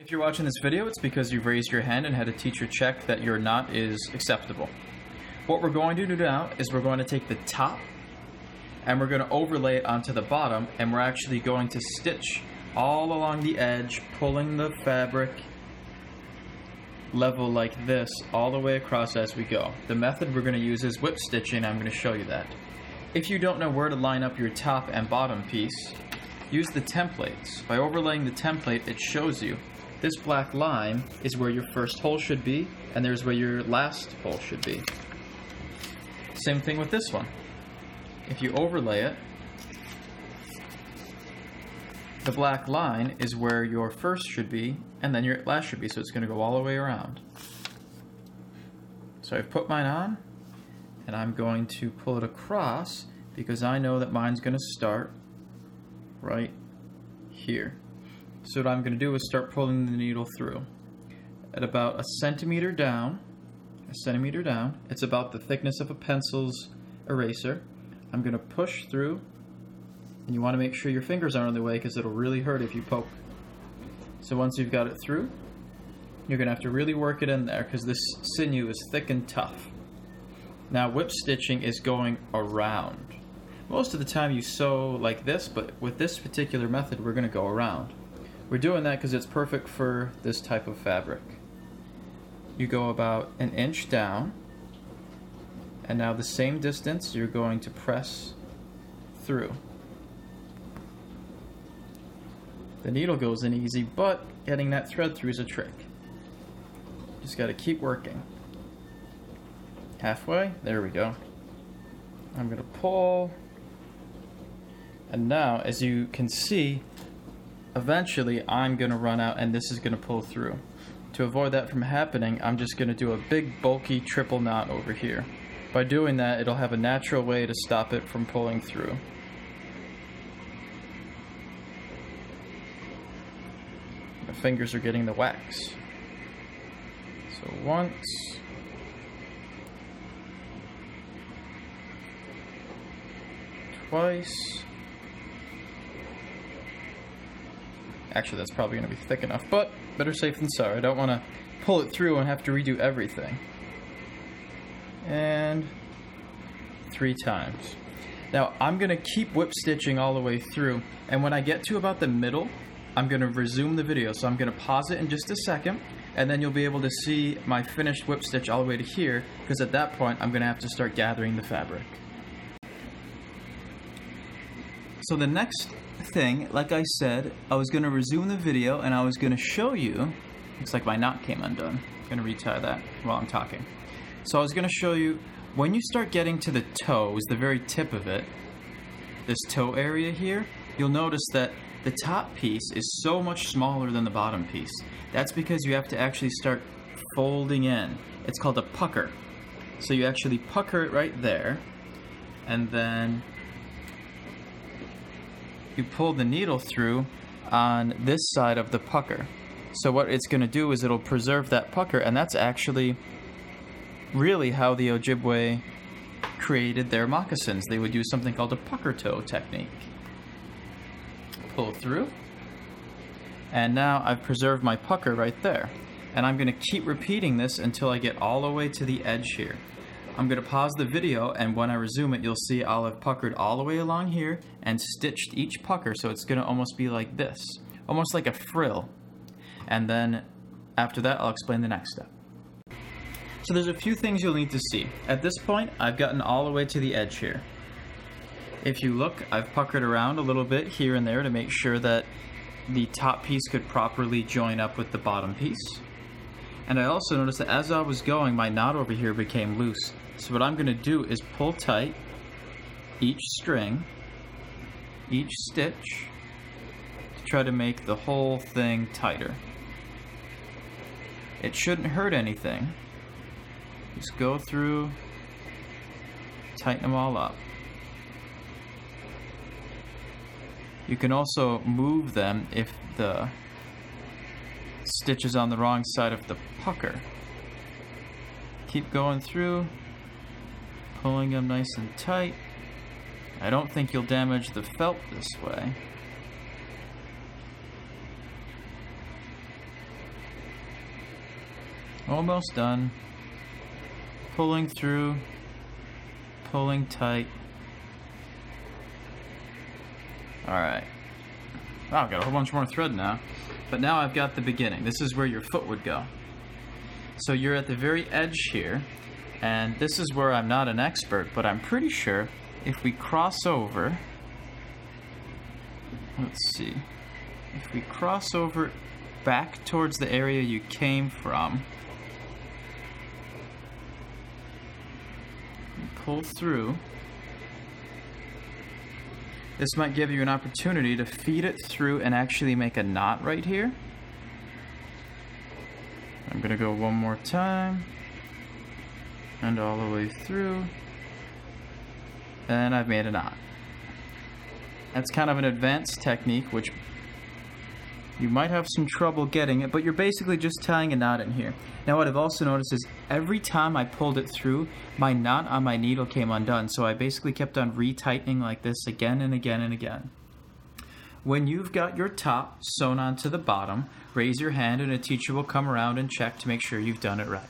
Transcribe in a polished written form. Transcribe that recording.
If you're watching this video, it's because you've raised your hand and had a teacher check that your knot is acceptable. What we're going to do now is we're going to take the top and we're going to overlay it onto the bottom, and we're actually going to stitch all along the edge, pulling the fabric level like this all the way across as we go. The method we're going to use is whip stitching. I'm going to show you that. If you don't know where to line up your top and bottom piece, use the templates. By overlaying the template, it shows you this black line is where your first hole should be, and there's where your last hole should be. Same thing with this one. If you overlay it, the black line is where your first should be, and then your last should be, so it's going to go all the way around. So I've put mine on, and I'm going to pull it across because I know that mine's going to start right here. So what I'm going to do is start pulling the needle through. At about a centimeter down, it's about the thickness of a pencil's eraser. I'm going to push through, and you want to make sure your fingers aren't in the way because it'll really hurt if you poke. So once you've got it through, you're going to have to really work it in there because this sinew is thick and tough. Now whip stitching is going around. Most of the time you sew like this, but with this particular method we're going to go around. We're doing that because it's perfect for this type of fabric. You go about an inch down, and now the same distance you're going to press through. The needle goes in easy, but getting that thread through is a trick. Just got to keep working. Halfway, there we go. I'm going to pull, and now as you can see, eventually I'm going to run out and this is going to pull through. To avoid that from happening, I'm just going to do a big bulky triple knot over here. By doing that, it'll have a natural way to stop it from pulling through. My fingers are getting the wax. So once, twice. Actually, that's probably going to be thick enough, but better safe than sorry. I don't want to pull it through and have to redo everything. And 3 times. Now, I'm going to keep whip stitching all the way through, and when I get to about the middle, I'm going to resume the video. So I'm going to pause it in just a second, and then you'll be able to see my finished whip stitch all the way to here, because at that point, I'm going to have to start gathering the fabric. So the next thing, like I said, I was going to resume the video and I was going to show you, looks like my knot came undone. I'm going to retie that while I'm talking. So I was going to show you, when you start getting to the toes, the very tip of it, this toe area here, you'll notice that the top piece is so much smaller than the bottom piece. That's because you have to actually start folding in. It's called a pucker. So you actually pucker it right there, and then you pull the needle through on this side of the pucker. So what it's going to do is it'll preserve that pucker, and that's actually really how the Ojibwe created their moccasins. They would use something called a pucker toe technique. Pull through, and now I've preserved my pucker right there. And I'm going to keep repeating this until I get all the way to the edge here. I'm going to pause the video, and when I resume it, you'll see I'll have puckered all the way along here and stitched each pucker, so it's going to almost be like this, almost like a frill. And then after that, I'll explain the next step. So there's a few things you'll need to see. At this point, I've gotten all the way to the edge here. If you look, I've puckered around a little bit here and there to make sure that the top piece could properly join up with the bottom piece. And I also noticed that as I was going, my knot over here became loose. So what I'm going to do is pull tight each string, each stitch, to try to make the whole thing tighter. It shouldn't hurt anything. Just go through, tighten them all up. You can also move them if the stitch is on the wrong side of the pucker. Keep going through, pulling them nice and tight. I don't think you'll damage the felt this way. Almost done. Pulling through, pulling tight. Alright. Wow, I've got a whole bunch more thread now. But now I've got the beginning. This is where your foot would go. So you're at the very edge here, and this is where I'm not an expert, but I'm pretty sure if we cross over, let's see, if we cross over back towards the area you came from, and pull through, this might give you an opportunity to feed it through and actually make a knot right here. I'm going to go one more time, and all the way through, and I've made a knot. That's kind of an advanced technique, which you might have some trouble getting it, but you're basically just tying a knot in here. Now what I've also noticed is every time I pulled it through, my knot on my needle came undone, so I basically kept on retightening like this again and again and again. When you've got your top sewn onto the bottom, raise your hand and a teacher will come around and check to make sure you've done it right.